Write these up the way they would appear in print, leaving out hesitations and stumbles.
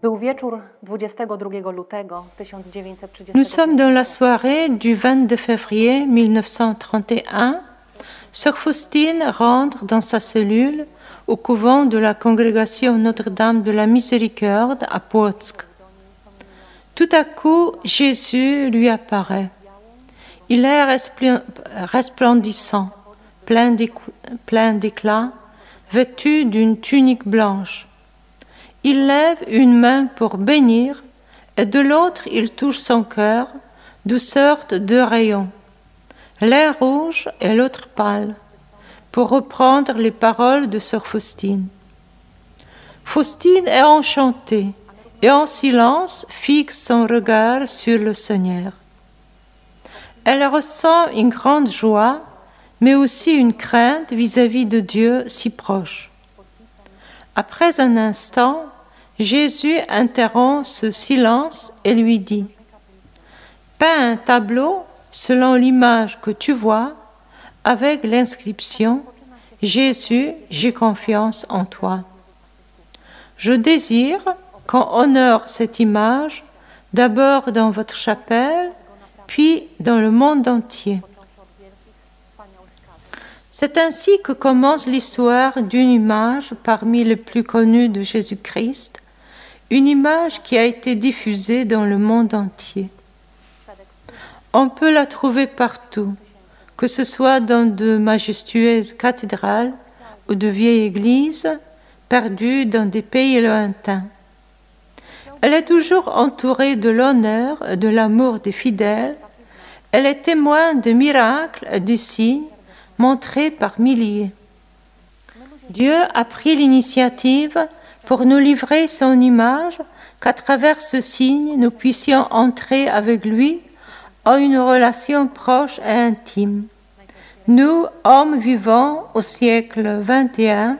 Był wieczór 22 lutego 1930. Nous sommes dans la soirée du 22 février 1931. Sœur Faustine rentre dans sa cellule au couvent de la congrégation Notre-Dame de la Miséricorde à Płock. Tout à coup, Jésus lui apparaît. Il est resplendissant, plein d'éclat, vêtu d'une tunique blanche. Il lève une main pour bénir et de l'autre il touche son cœur, d'où sortent deux rayons, l'un rouge et l'autre pâle, pour reprendre les paroles de sœur Faustine. Faustine est enchantée et en silence fixe son regard sur le Seigneur. Elle ressent une grande joie, mais aussi une crainte vis-à-vis de Dieu si proche. Après un instant, Jésus interrompt ce silence et lui dit « Peins un tableau selon l'image que tu vois, avec l'inscription « Jésus, j'ai confiance en toi ». Je désire qu'on honore cette image, d'abord dans votre chapelle, puis dans le monde entier. C'est ainsi que commence l'histoire d'une image parmi les plus connues de Jésus-Christ, une image qui a été diffusée dans le monde entier. On peut la trouver partout, que ce soit dans de majestueuses cathédrales ou de vieilles églises perdues dans des pays lointains. Elle est toujours entourée de l'honneur et de l'amour des fidèles. Elle est témoin de miracles et de signes montrés par milliers. Dieu a pris l'initiative pour nous livrer son image, qu'à travers ce signe, nous puissions entrer avec lui en une relation proche et intime. Nous, hommes vivants au siècle XXI,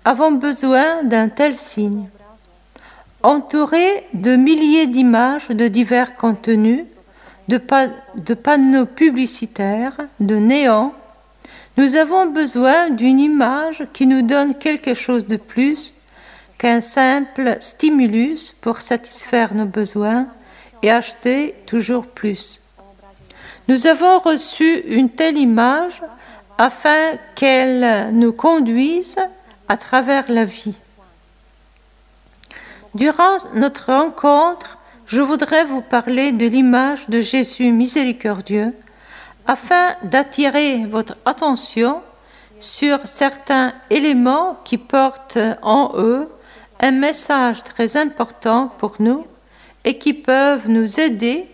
avons besoin d'un tel signe. Entourés de milliers d'images de divers contenus, de panneaux publicitaires, de néons, nous avons besoin d'une image qui nous donne quelque chose de plus qu'un simple stimulus pour satisfaire nos besoins et acheter toujours plus. Nous avons reçu une telle image afin qu'elle nous conduise à travers la vie. Durant notre rencontre, je voudrais vous parler de l'image de Jésus miséricordieux afin d'attirer votre attention sur certains éléments qui portent en eux un message très important pour nous et qui peuvent nous aider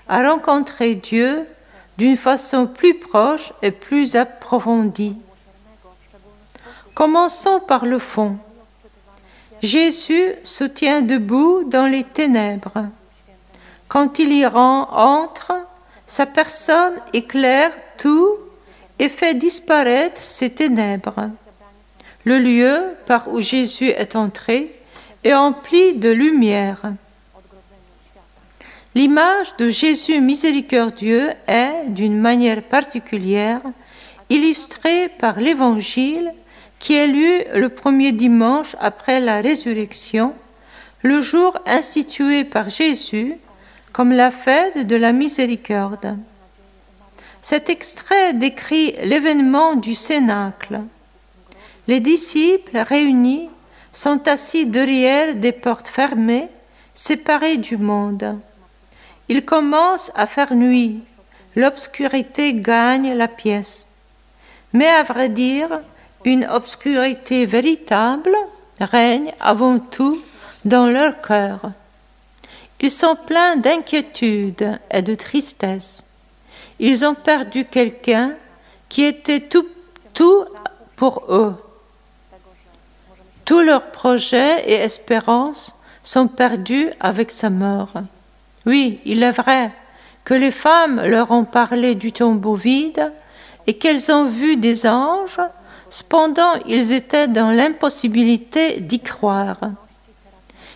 à rencontrer Dieu d'une façon plus proche et plus approfondie. Commençons par le fond. Jésus se tient debout dans les ténèbres. Quand il y entre, sa personne éclaire tout et fait disparaître ces ténèbres. Le lieu par où Jésus est entré est empli de lumière. L'image de Jésus miséricordieux est, d'une manière particulière, illustrée par l'Évangile qui est lu le premier dimanche après la résurrection, le jour institué par Jésus comme la fête de la miséricorde. Cet extrait décrit l'événement du cénacle. Les disciples réunis sont assis derrière des portes fermées, séparés du monde. Il commence à faire nuit, l'obscurité gagne la pièce. Mais à vrai dire, une obscurité véritable règne avant tout dans leur cœur. Ils sont pleins d'inquiétude et de tristesse. Ils ont perdu quelqu'un qui était tout pour eux. Tous leurs projets et espérances sont perdus avec sa mort. Oui, il est vrai que les femmes leur ont parlé du tombeau vide et qu'elles ont vu des anges. Cependant, ils étaient dans l'impossibilité d'y croire.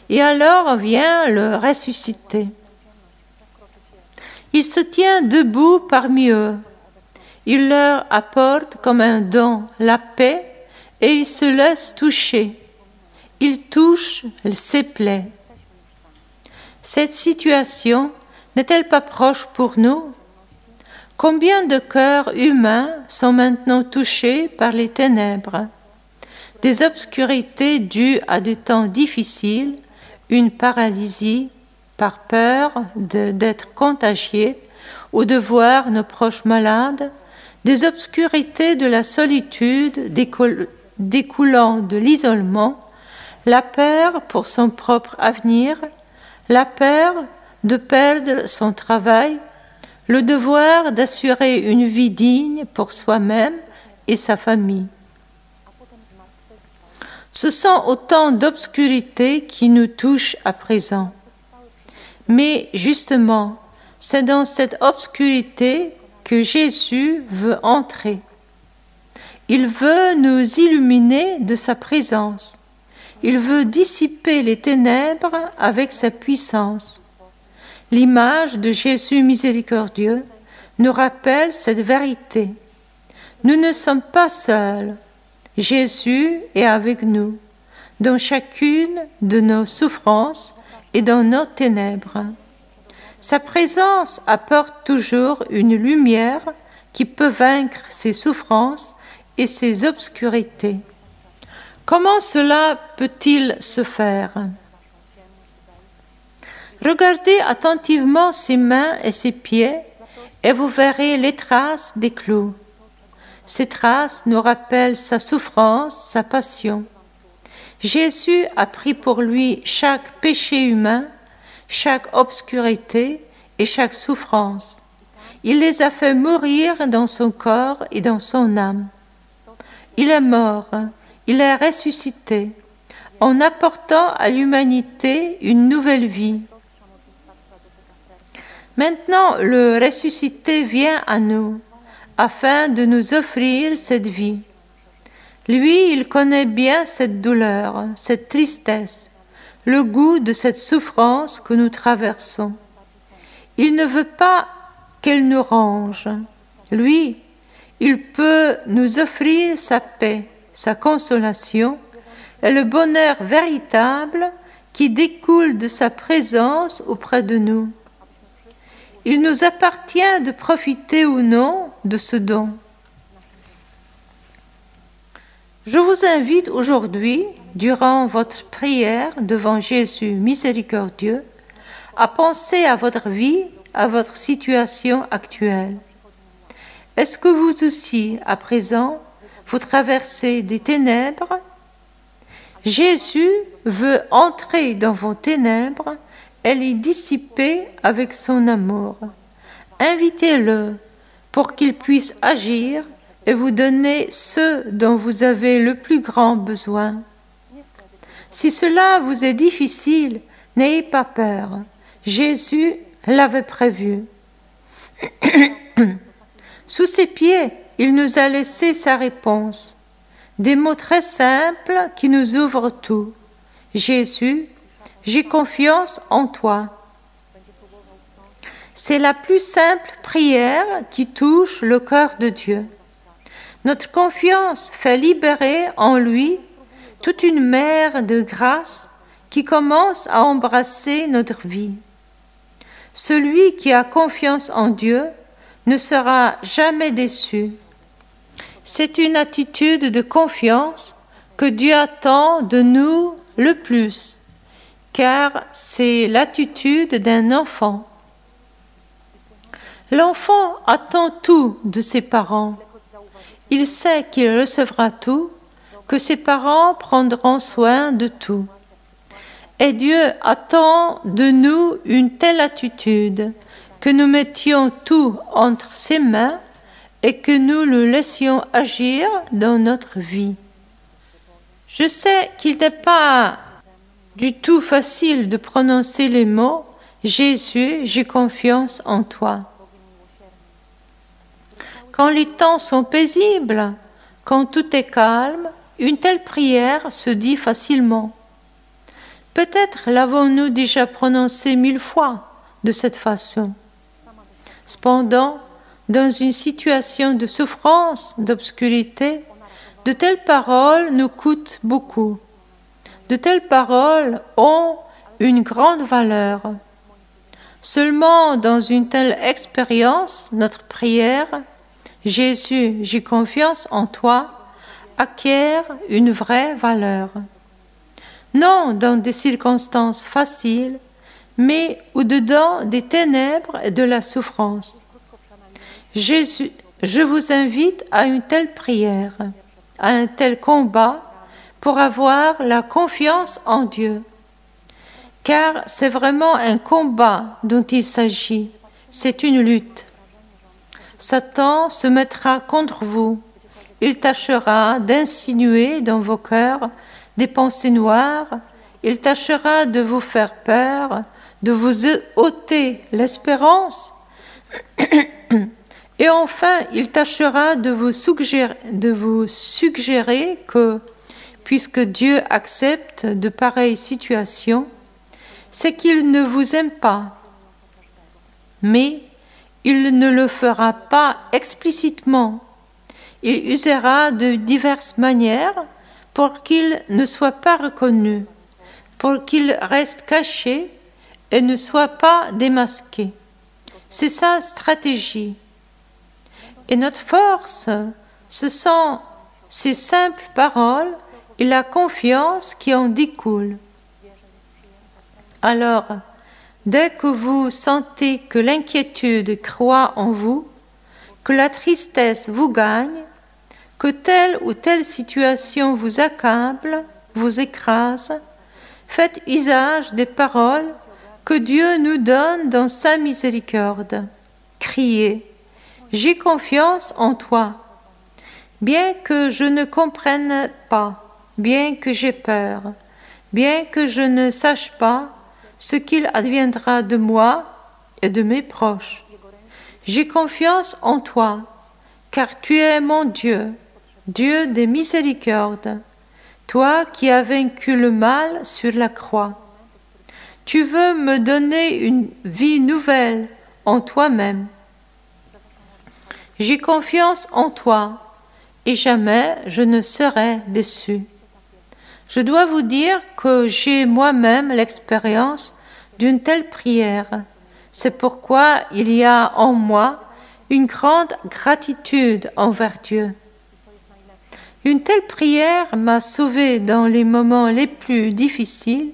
Et alors vient le ressuscité. Il se tient debout parmi eux. Il leur apporte comme un don la paix et il se laisse toucher. Il touche ses plaies. Cette situation n'est-elle pas proche pour nous? Combien de cœurs humains sont maintenant touchés par les ténèbres, des obscurités dues à des temps difficiles, une paralysie par peur d'être contagiés ou de voir nos proches malades, des obscurités de la solitude découlant de l'isolement, la peur pour son propre avenir, la peur de perdre son travail, le devoir d'assurer une vie digne pour soi-même et sa famille. Ce sont autant d'obscurités qui nous touchent à présent. Mais justement, c'est dans cette obscurité que Jésus veut entrer. Il veut nous illuminer de sa présence. Il veut dissiper les ténèbres avec sa puissance. L'image de Jésus miséricordieux nous rappelle cette vérité. Nous ne sommes pas seuls. Jésus est avec nous, dans chacune de nos souffrances et dans nos ténèbres. Sa présence apporte toujours une lumière qui peut vaincre ses souffrances et ses obscurités. Comment cela peut-il se faire? Regardez attentivement ses mains et ses pieds et vous verrez les traces des clous. Ces traces nous rappellent sa souffrance, sa passion. Jésus a pris pour lui chaque péché humain, chaque obscurité et chaque souffrance. Il les a fait mourir dans son corps et dans son âme. Il est mort, il est ressuscité, en apportant à l'humanité une nouvelle vie. Maintenant, le ressuscité vient à nous, afin de nous offrir cette vie. Lui, il connaît bien cette douleur, cette tristesse, le goût de cette souffrance que nous traversons. Il ne veut pas qu'elle nous ronge. Lui, il peut nous offrir sa paix, sa consolation et le bonheur véritable qui découle de sa présence auprès de nous. Il nous appartient de profiter ou non de ce don. Je vous invite aujourd'hui, durant votre prière devant Jésus miséricordieux, à penser à votre vie, à votre situation actuelle. Est-ce que vous aussi, à présent, vous traversez des ténèbres? Jésus veut entrer dans vos ténèbres et les dissiper avec son amour. Invitez-le pour qu'il puisse agir et vous donner ce dont vous avez le plus grand besoin. Si cela vous est difficile, n'ayez pas peur. Jésus l'avait prévu. Sous ses pieds, il nous a laissé sa réponse. Des mots très simples qui nous ouvrent tout. Jésus, j'ai confiance en toi. C'est la plus simple prière qui touche le cœur de Dieu. Notre confiance fait libérer en lui toute une mer de grâce qui commence à embrasser notre vie. Celui qui a confiance en Dieu ne sera jamais déçu. C'est une attitude de confiance que Dieu attend de nous le plus, car c'est l'attitude d'un enfant. L'enfant attend tout de ses parents. Il sait qu'il recevra tout, que ses parents prendront soin de tout. Et Dieu attend de nous une telle attitude, que nous mettions tout entre ses mains et que nous le laissions agir dans notre vie. Je sais qu'il n'est pas du tout facile de prononcer les mots « Jésus, j'ai confiance en toi ». Quand les temps sont paisibles, quand tout est calme, une telle prière se dit facilement. Peut-être l'avons-nous déjà prononcée 1000 fois de cette façon. Cependant, dans une situation de souffrance, d'obscurité, de telles paroles nous coûtent beaucoup. De telles paroles ont une grande valeur. Seulement dans une telle expérience, notre prière, Jésus, j'ai confiance en toi, acquiert une vraie valeur. Non dans des circonstances faciles, mais au-dedans des ténèbres et de la souffrance. Jésus, je vous invite à une telle prière, à un tel combat pour avoir la confiance en Dieu. Car c'est vraiment un combat dont il s'agit, c'est une lutte. Satan se mettra contre vous, il tâchera d'insinuer dans vos cœurs des pensées noires, il tâchera de vous faire peur, de vous ôter l'espérance, et enfin il tâchera de vous suggérer que, puisque Dieu accepte de pareilles situations, c'est qu'il ne vous aime pas. Mais il ne le fera pas explicitement. Il usera de diverses manières pour qu'il ne soit pas reconnu, pour qu'il reste caché et ne soit pas démasqué. C'est sa stratégie. Et notre force, ce sont ces simples paroles et la confiance qui en découle. Alors, dès que vous sentez que l'inquiétude croît en vous, que la tristesse vous gagne, que telle ou telle situation vous accable, vous écrase, faites usage des paroles que Dieu nous donne dans sa miséricorde. Criez, « J'ai confiance en toi ». Bien que je ne comprenne pas, bien que j'ai peur, bien que je ne sache pas ce qu'il adviendra de moi et de mes proches. J'ai confiance en toi, car tu es mon Dieu, Dieu des miséricordes, toi qui as vaincu le mal sur la croix. Tu veux me donner une vie nouvelle en toi-même. J'ai confiance en toi et jamais je ne serai déçu. Je dois vous dire que j'ai moi-même l'expérience d'une telle prière. C'est pourquoi il y a en moi une grande gratitude envers Dieu. Une telle prière m'a sauvée dans les moments les plus difficiles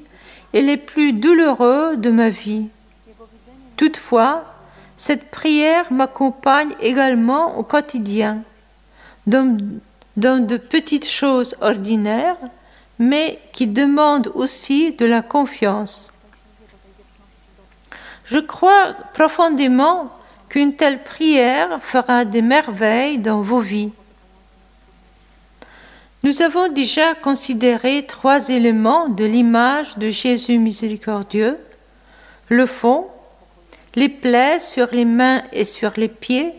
et les plus douloureux de ma vie. Toutefois, cette prière m'accompagne également au quotidien, dans de petites choses ordinaires, mais qui demandent aussi de la confiance. Je crois profondément qu'une telle prière fera des merveilles dans vos vies. Nous avons déjà considéré 3 éléments de l'image de Jésus miséricordieux, le fond, les plaies sur les mains et sur les pieds,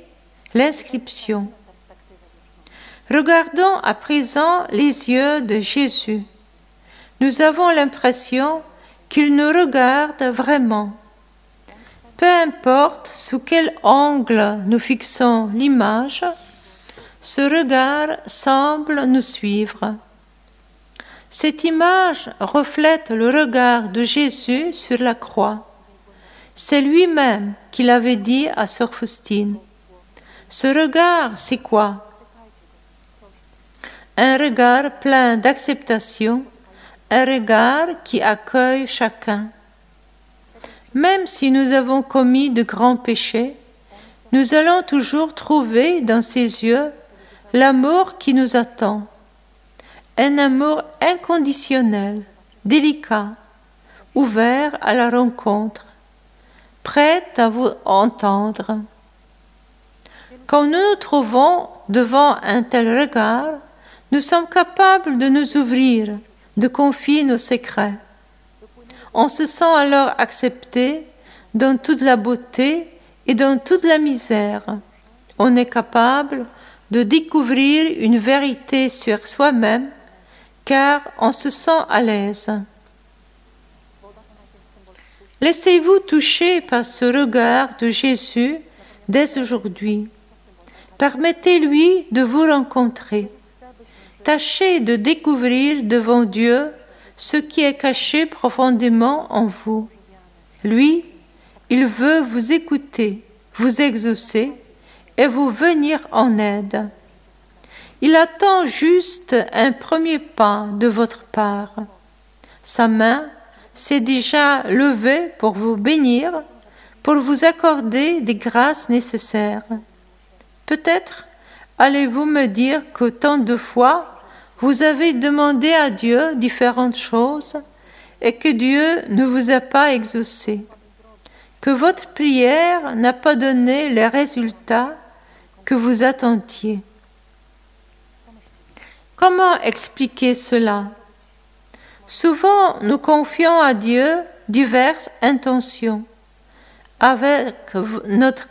l'inscription. Regardons à présent les yeux de Jésus. Nous avons l'impression qu'il nous regarde vraiment. Peu importe sous quel angle nous fixons l'image, ce regard semble nous suivre. Cette image reflète le regard de Jésus sur la croix. C'est lui-même qui l'avait dit à Sœur Faustine. Ce regard, c'est quoi? Un regard plein d'acceptation, un regard qui accueille chacun. Même si nous avons commis de grands péchés, nous allons toujours trouver dans ses yeux l'amour qui nous attend. Un amour inconditionnel, délicat, ouvert à la rencontre, prêt à vous entendre. Quand nous nous trouvons devant un tel regard, nous sommes capables de nous ouvrir, de confier nos secrets. On se sent alors accepté dans toute la beauté et dans toute la misère. On est capable de découvrir une vérité sur soi-même, car on se sent à l'aise. Laissez-vous toucher par ce regard de Jésus dès aujourd'hui. Permettez-lui de vous rencontrer. Tâchez de découvrir devant Dieu ce qui est caché profondément en vous. Lui il veut vous écouter, vous exaucer et vous venir en aide. Il attend juste un premier pas de votre part. Sa main s'est déjà levée pour vous bénir, pour vous accorder des grâces nécessaires. Peut-être allez-vous me dire que tant de fois, vous avez demandé à Dieu différentes choses et que Dieu ne vous a pas exaucé, que votre prière n'a pas donné les résultats que vous attendiez. Comment expliquer cela? Souvent, nous confions à Dieu diverses intentions, avec notre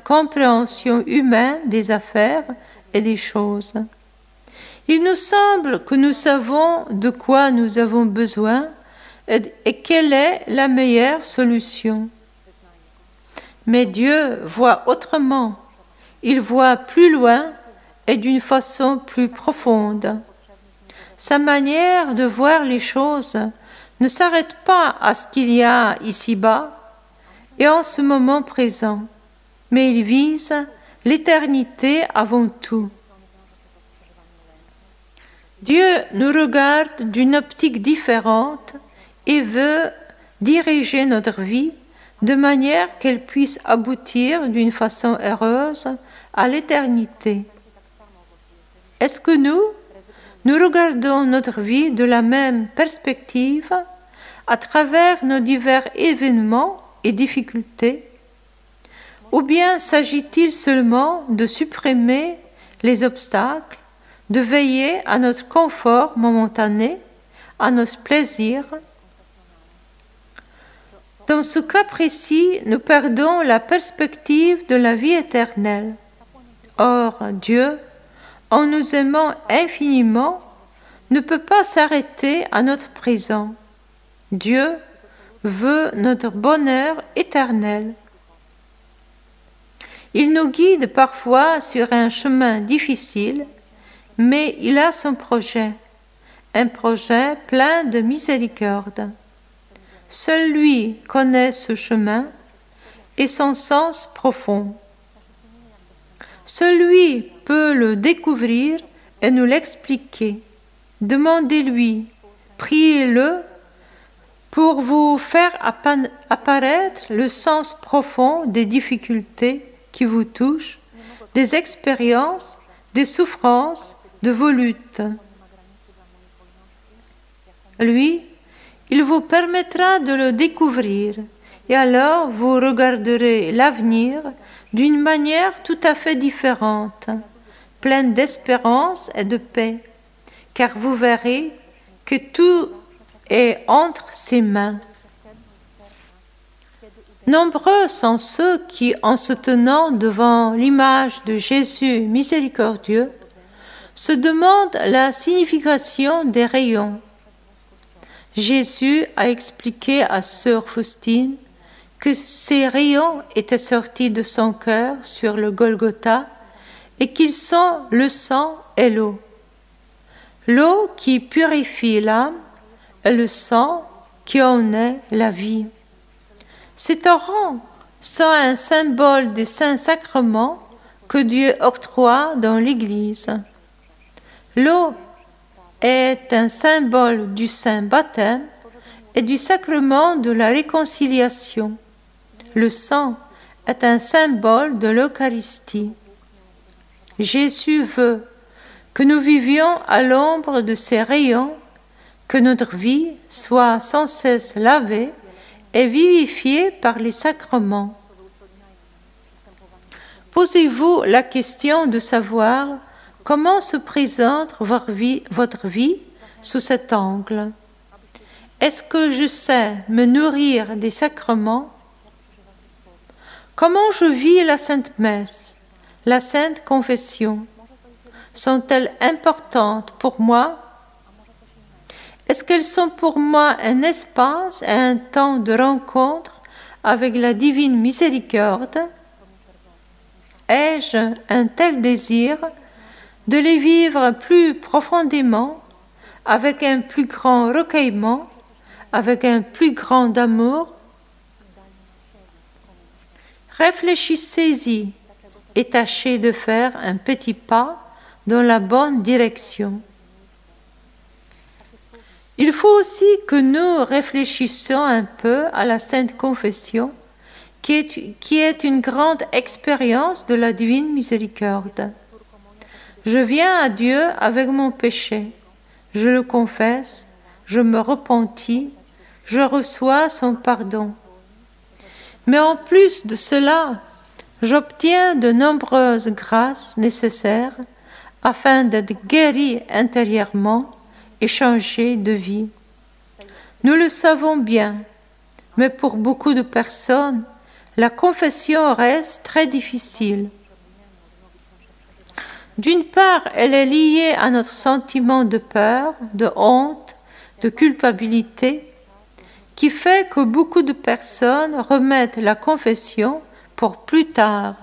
compréhension humaine des affaires et des choses. Il nous semble que nous savons de quoi nous avons besoin et quelle est la meilleure solution. Mais Dieu voit autrement. Il voit plus loin et d'une façon plus profonde. Sa manière de voir les choses ne s'arrête pas à ce qu'il y a ici-bas et en ce moment présent, mais il vise l'éternité avant tout. Dieu nous regarde d'une optique différente et veut diriger notre vie de manière qu'elle puisse aboutir d'une façon heureuse à l'éternité. Est-ce que nous regardons notre vie de la même perspective à travers nos divers événements et difficultés? Ou bien s'agit-il seulement de supprimer les obstacles, de veiller à notre confort momentané, à notre plaisir? Dans ce cas précis, nous perdons la perspective de la vie éternelle. Or, Dieu, en nous aimant infiniment, ne peut pas s'arrêter à notre présent. Dieu veut notre bonheur éternel. Il nous guide parfois sur un chemin difficile, mais il a son projet, un projet plein de miséricorde. Seul lui connaît ce chemin et son sens profond. Seul lui peut le découvrir et nous l'expliquer. Demandez-lui, priez-le pour vous faire apparaître le sens profond des difficultés qui vous touchent, des expériences, des souffrances de vos luttes. Lui, il vous permettra de le découvrir et alors vous regarderez l'avenir d'une manière tout à fait différente, pleine d'espérance et de paix, car vous verrez que tout est entre ses mains. Nombreux sont ceux qui, en se tenant devant l'image de Jésus miséricordieux, se demandent la signification des rayons. Jésus a expliqué à sœur Faustine que ces rayons étaient sortis de son cœur sur le Golgotha et qu'ils sont le sang et l'eau. L'eau qui purifie l'âme et le sang qui en est la vie. Ces torrents sont un symbole des saints sacrements que Dieu octroie dans l'Église. L'eau est un symbole du saint baptême et du sacrement de la réconciliation. Le sang est un symbole de l'Eucharistie. Jésus veut que nous vivions à l'ombre de ces rayons, que notre vie soit sans cesse lavée et vivifiée par les sacrements. Posez-vous la question de savoir comment se présente votre vie sous cet angle. Est-ce que je sais me nourrir des sacrements? Comment je vis la Sainte Messe, la Sainte Confession? Sont-elles importantes pour moi? Est-ce qu'elles sont pour moi un espace et un temps de rencontre avec la divine miséricorde? Ai-je un tel désir de les vivre plus profondément, avec un plus grand recueillement, avec un plus grand amour? Réfléchissez-y et tâchez de faire un petit pas dans la bonne direction. Il faut aussi que nous réfléchissions un peu à la Sainte Confession, qui est une grande expérience de la divine miséricorde. Je viens à Dieu avec mon péché, je le confesse, je me repentis, je reçois son pardon. Mais en plus de cela, j'obtiens de nombreuses grâces nécessaires afin d'être guéri intérieurement et changé de vie. Nous le savons bien, mais pour beaucoup de personnes, la confession reste très difficile. D'une part, elle est liée à notre sentiment de peur, de honte, de culpabilité, qui fait que beaucoup de personnes remettent la confession pour plus tard.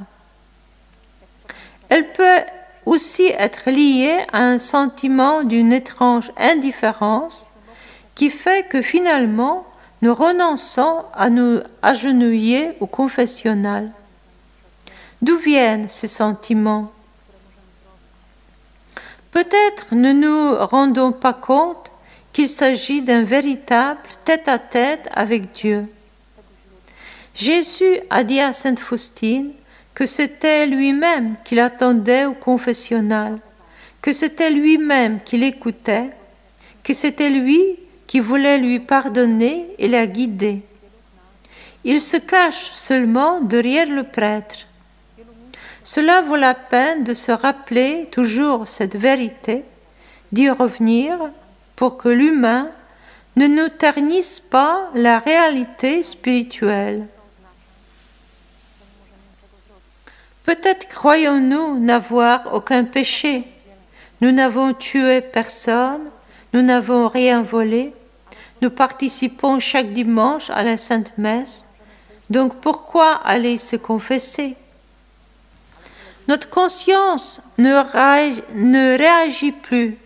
Elle peut aussi être liée à un sentiment d'une étrange indifférence qui fait que finalement nous renonçons à nous agenouiller au confessionnal. D'où viennent ces sentiments? Peut-être ne nous rendons pas compte qu'il s'agit d'un véritable tête-à-tête avec Dieu. Jésus a dit à Sainte Faustine que c'était lui-même qui l'attendait au confessionnal, que c'était lui-même qui l'écoutait, que c'était lui qui voulait lui pardonner et la guider. Il se cache seulement derrière le prêtre. Cela vaut la peine de se rappeler toujours cette vérité, d'y revenir pour que l'humain ne nous ternisse pas la réalité spirituelle. Peut-être croyons-nous n'avoir aucun péché. Nous n'avons tué personne, nous n'avons rien volé, nous participons chaque dimanche à la Sainte Messe. Donc pourquoi aller se confesser? Notre conscience ne réagit plus,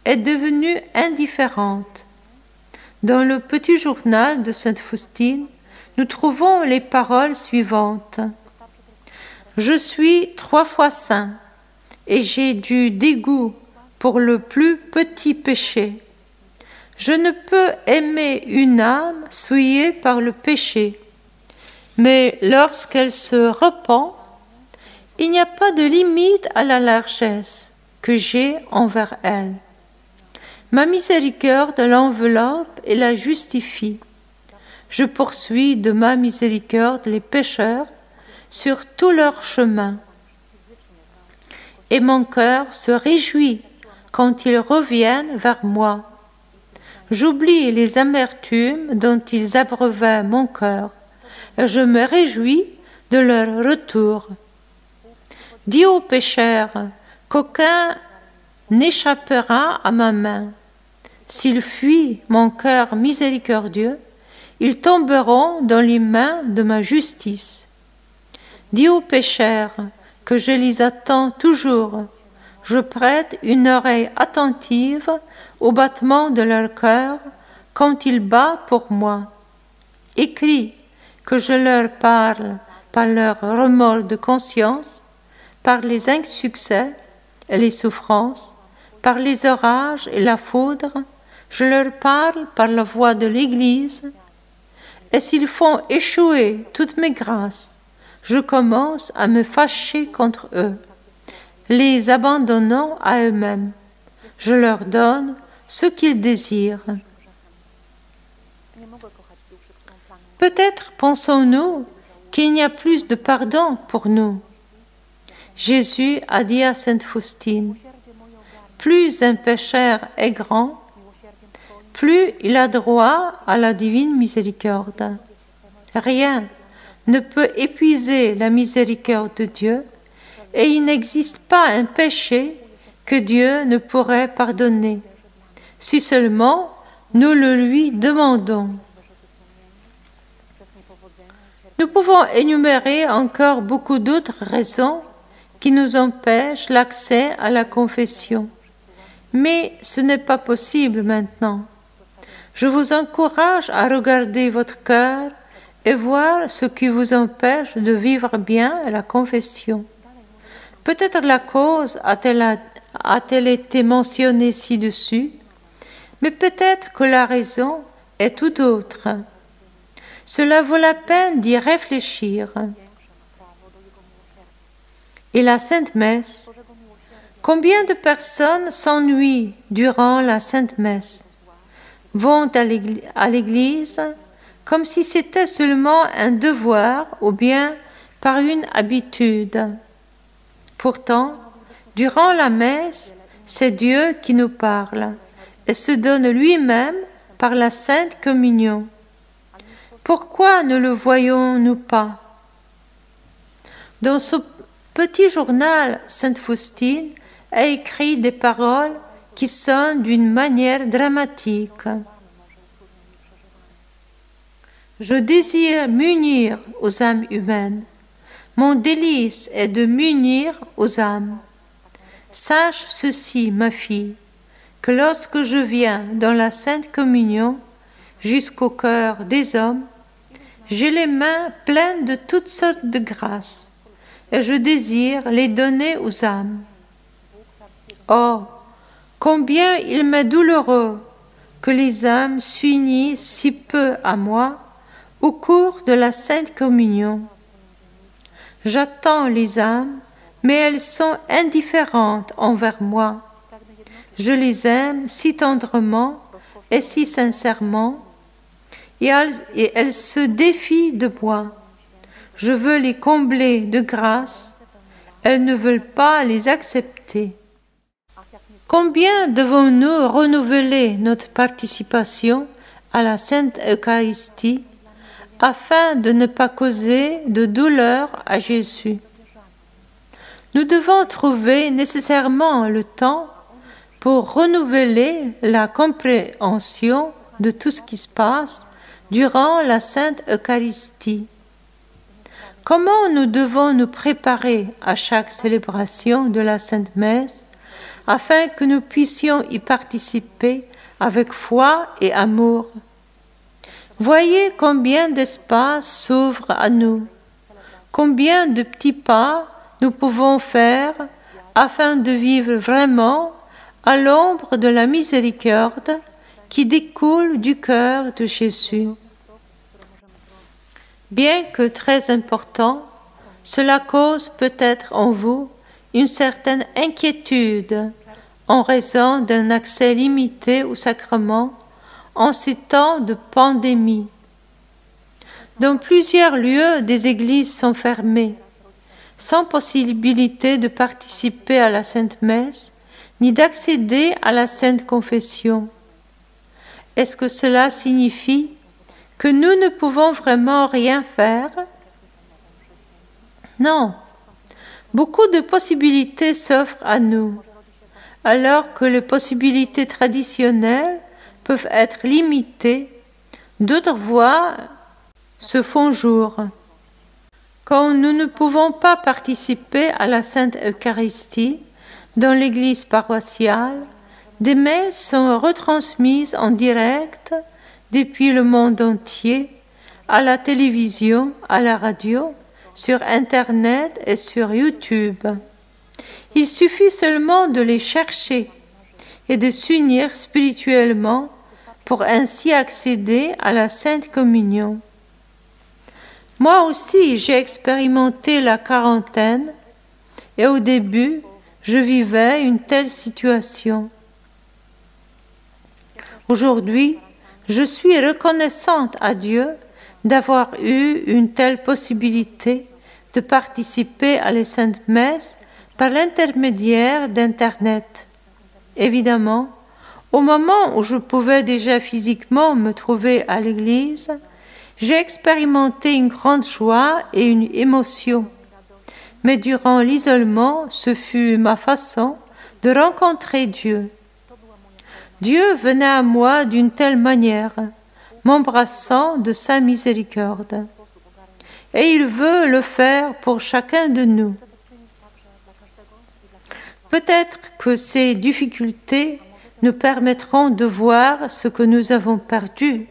est devenue indifférente. Dans le petit journal de Sainte Faustine, nous trouvons les paroles suivantes. Je suis 3 fois saint et j'ai du dégoût pour le plus petit péché. Je ne peux aimer une âme souillée par le péché, mais lorsqu'elle se repent, il n'y a pas de limite à la largesse que j'ai envers elle. Ma miséricorde l'enveloppe et la justifie. Je poursuis de ma miséricorde les pécheurs sur tout leur chemin. Et mon cœur se réjouit quand ils reviennent vers moi. J'oublie les amertumes dont ils abreuvaient mon cœur, et je me réjouis de leur retour. Dis aux pécheurs qu'aucun n'échappera à ma main. S'ils fuient mon cœur miséricordieux, ils tomberont dans les mains de ma justice. Dis aux pécheurs que je les attends toujours. Je prête une oreille attentive au battement de leur cœur quand il bat pour moi. Écris que je leur parle par leur remords de conscience, par les insuccès et les souffrances, par les orages et la foudre, je leur parle par la voix de l'Église, et s'ils font échouer toutes mes grâces, je commence à me fâcher contre eux, les abandonnant à eux-mêmes. Je leur donne ce qu'ils désirent. Peut-être pensons-nous qu'il n'y a plus de pardon pour nous. Jésus a dit à Sainte Faustine, « Plus un pécheur est grand, plus il a droit à la divine miséricorde. Rien ne peut épuiser la miséricorde de Dieu, et il n'existe pas un péché que Dieu ne pourrait pardonner, si seulement nous le lui demandons. » Nous pouvons énumérer encore beaucoup d'autres raisons qui nous empêchent l'accès à la confession. Mais ce n'est pas possible maintenant. Je vous encourage à regarder votre cœur et voir ce qui vous empêche de vivre bien la confession. Peut-être la cause a-t-elle été mentionnée ci-dessus, mais peut-être que la raison est tout autre. Cela vaut la peine d'y réfléchir. Et la Sainte Messe, combien de personnes s'ennuient durant la Sainte Messe, vont à l'église comme si c'était seulement un devoir ou bien par une habitude. Pourtant, durant la messe, c'est Dieu qui nous parle et se donne lui-même par la Sainte Communion. Pourquoi ne le voyons-nous pas? Dans ce petit journal, Sainte Faustine a écrit des paroles qui sonnent d'une manière dramatique. Je désire m'unir aux âmes humaines. Mon délice est de m'unir aux âmes. Sache ceci, ma fille, que lorsque je viens dans la Sainte Communion jusqu'au cœur des hommes, j'ai les mains pleines de toutes sortes de grâces et je désire les donner aux âmes. Oh, combien il m'est douloureux que les âmes s'unissent si peu à moi au cours de la Sainte Communion. J'attends les âmes, mais elles sont indifférentes envers moi. Je les aime si tendrement et si sincèrement, et elles se défient de moi. Je veux les combler de grâce, elles ne veulent pas les accepter. Combien devons-nous renouveler notre participation à la Sainte Eucharistie afin de ne pas causer de douleur à Jésus? Nous devons trouver nécessairement le temps pour renouveler la compréhension de tout ce qui se passe durant la Sainte Eucharistie. Comment nous devons nous préparer à chaque célébration de la Sainte Messe afin que nous puissions y participer avec foi et amour? Voyez combien d'espace s'ouvre à nous, combien de petits pas nous pouvons faire afin de vivre vraiment à l'ombre de la miséricorde qui découle du cœur de Jésus. Bien que très important, cela cause peut-être en vous une certaine inquiétude en raison d'un accès limité au sacrement en ces temps de pandémie. Dans plusieurs lieux, des églises sont fermées, sans possibilité de participer à la Sainte Messe, ni d'accéder à la Sainte Confession. Est-ce que cela signifie que nous ne pouvons vraiment rien faire? Non. Beaucoup de possibilités s'offrent à nous, alors que les possibilités traditionnelles peuvent être limitées, d'autres voies se font jour. Quand nous ne pouvons pas participer à la Sainte Eucharistie dans l'église paroissiale, des messes sont retransmises en direct depuis le monde entier, à la télévision, à la radio, sur Internet et sur YouTube. Il suffit seulement de les chercher et de s'unir spirituellement pour ainsi accéder à la Sainte Communion. Moi aussi, j'ai expérimenté la quarantaine et au début, je vivais une telle situation. Aujourd'hui, je suis reconnaissante à Dieu d'avoir eu une telle possibilité de participer à les Saintes Messes par l'intermédiaire d'Internet. Évidemment, au moment où je pouvais déjà physiquement me trouver à l'église, j'ai expérimenté une grande joie et une émotion. Mais durant l'isolement, ce fut ma façon de rencontrer Dieu. Dieu venait à moi d'une telle manière, m'embrassant de sa miséricorde. Et il veut le faire pour chacun de nous. Peut-être que ces difficultés nous permettront de voir ce que nous avons perdu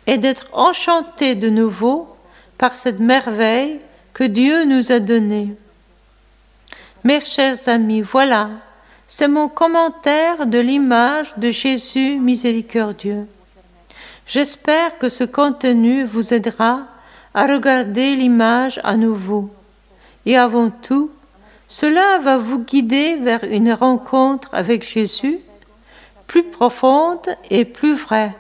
et d'être enchantés de nouveau par cette merveille que Dieu nous a donnée. Mes chers amis, voilà, c'est mon commentaire de l'image de Jésus miséricordieux. J'espère que ce contenu vous aidera à regarder l'image à nouveau. Et avant tout, cela va vous guider vers une rencontre avec Jésus plus profonde et plus vraie.